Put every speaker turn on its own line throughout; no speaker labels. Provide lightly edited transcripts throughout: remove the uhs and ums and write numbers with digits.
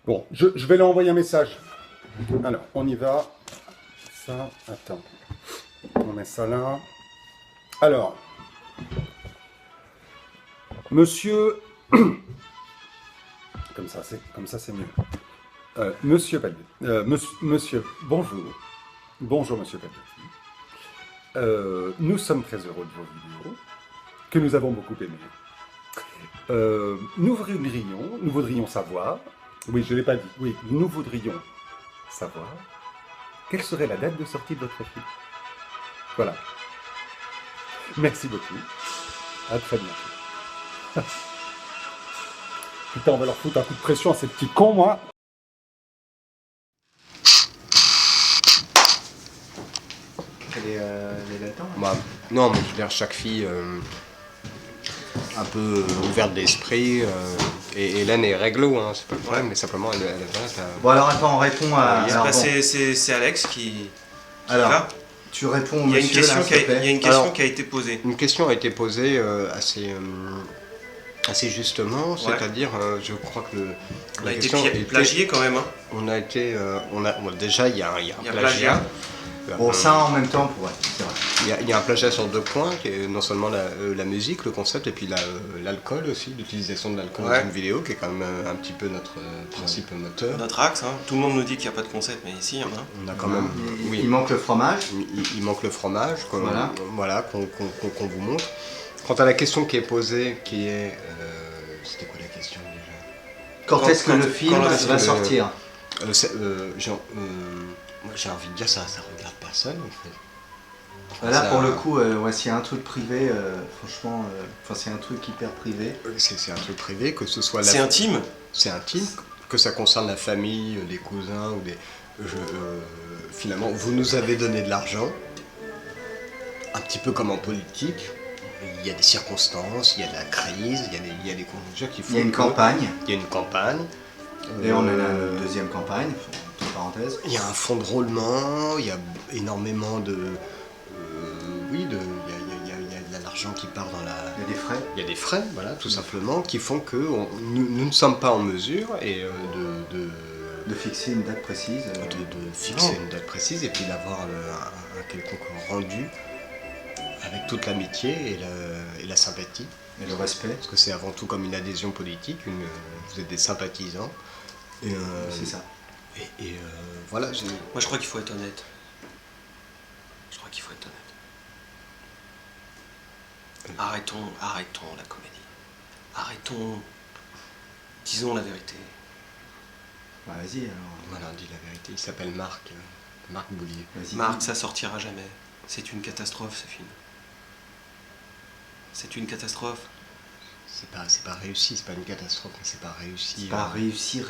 Bon, je vais leur envoyer un message. Alors, on y va. Ça, attends. On met ça là. Alors, monsieur... comme ça, c'est mieux. Monsieur Paldet. Monsieur, bonjour. Bonjour, monsieur Paldet. Nous sommes très heureux de vos vidéos, que nous avons beaucoup aimées. Nous voudrions savoir, oui, je ne l'ai pas dit, oui, nous voudrions savoir quelle serait la date de sortie de votre film. Voilà. Merci beaucoup. À très bientôt. Putain, on va leur foutre un coup de pression à ces petits cons, moi.
Les latins
Bah, non, mais je veux dire, chaque fille un peu ouverte d'esprit, et Hélène est réglo, hein, c'est pas le problème, mais simplement elle est ouverte à...
Bon alors attends, on répond à... Alors, bon.
C'est Alex qui
Alors,
va.
tu réponds au
Il y a une
monsieur,
question,
là, s'il te plaît.
il y a une question
Alors,
qui a été posée.
Une question a été posée assez justement,
Ouais.
c'est-à-dire, je crois que
On
la
a été
question
plagié quand même. Hein.
on a été, bon, déjà il y a un
Il y a
plagiat.
Bon, ça en même temps, ouais, c'est vrai.
Il y a un plagiat sur deux points, qui est non seulement la musique, le concept, et puis l'alcool aussi, l'utilisation de l'alcool dans une vidéo, qui est quand même un petit peu notre principe moteur.
Notre axe, hein. Tout le monde nous dit qu'il n'y a pas de concept, mais ici il y en a.
On a quand même, oui,
Il manque le fromage.
il manque le fromage,
Voilà.
qu'on vous montre. Quant à la question qui est posée, qui est, c'était quoi la question déjà?
Quand est-ce que le film va sortir?
Moi j'ai envie de dire ça regarde personne en fait.
Là pour le coup, ouais, s'il y a un truc privé, franchement, c'est un truc hyper privé.
C'est un truc privé, que ce soit
C'est intime.
C'est intime, que ça concerne la famille, des cousins ou des... finalement, vous nous avez donné de l'argent, un petit peu comme en politique. Il y a des circonstances, il y a de la crise, il y a des conjonctures qui font...
Il y a une campagne.
Il y a une campagne.
Et on a la deuxième campagne, entre parenthèses.
Il y a un fonds de roulement, il y a énormément de... il y a de l'argent qui part dans la...
Il y a des frais.
Il y a des frais, voilà, tout simplement, qui font que nous ne sommes pas en mesure
De fixer une date précise.
de fixer une date précise et puis d'avoir un quelconque rendu avec toute l'amitié et la sympathie.
Et le respect.
Parce que c'est avant tout comme une adhésion politique, vous êtes des sympathisants.
C'est ça.
Voilà.
Moi je crois qu'il faut être honnête. Je crois qu'il faut être honnête. Arrêtons la comédie. Arrêtons. Disons la vérité.
Bah, vas-y alors.
Voilà, on dit la vérité. Il s'appelle Marc Boulier.
Vas-y.
Marc, ça sortira jamais. C'est une catastrophe ce film. C'est une catastrophe.
C'est pas réussi, c'est pas une catastrophe, mais c'est pas réussi.
C'est pas réussi.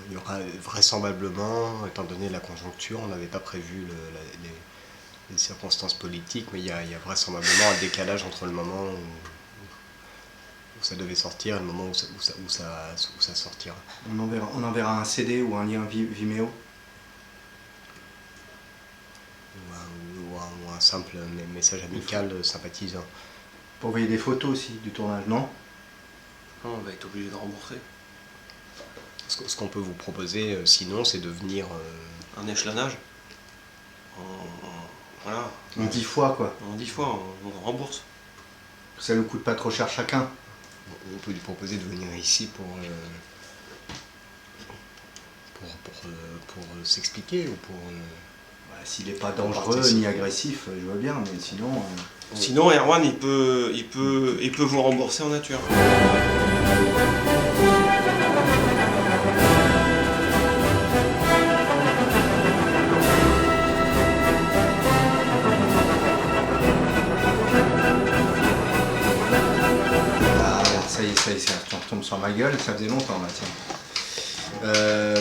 Il y aura vraisemblablement, étant donné la conjoncture, on n'avait pas prévu les circonstances politiques, mais il y a vraisemblablement un décalage entre le moment où ça devait sortir et le moment où ça sortira.
On enverra un CD ou un lien Vimeo.
Ou un simple message amical sympathisant.
Pour envoyer des photos aussi du tournage, non?
Non, on va être obligé de rembourser.
Ce qu'on peut vous proposer, sinon, c'est de venir...
Un échelonnage. Voilà.
En 10 fois quoi.
En 10 fois, on rembourse.
Ça ne coûte pas trop cher chacun.
On peut lui proposer de venir ici pour s'expliquer ou pour...
S'il n'est pas dangereux ni agressif, je veux bien, mais sinon...
Sinon, Erwan, il peut vous rembourser en nature.
Ça y est, ça retombe sur ma gueule, ça faisait longtemps là, tiens.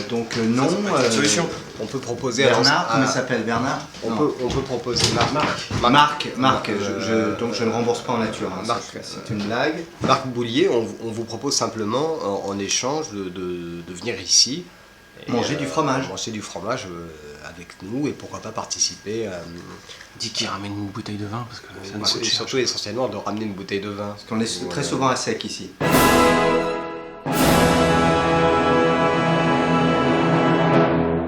Donc non.
Ça peut être une solution.
On peut proposer...
Bernard, comment il s'appelle Bernard?
On peut proposer...
Marc, donc je ne rembourse pas en nature, hein, c'est une blague.
Marc Boulier, on vous propose simplement en échange de venir ici.
Manger du fromage.
Manger du fromage avec nous et pourquoi pas participer à...
Dis qu'il ramène une bouteille de vin parce que ça nous coûte cher.
Surtout essentiellement de ramener une bouteille de vin.
Parce qu'on est très souvent à sec ici.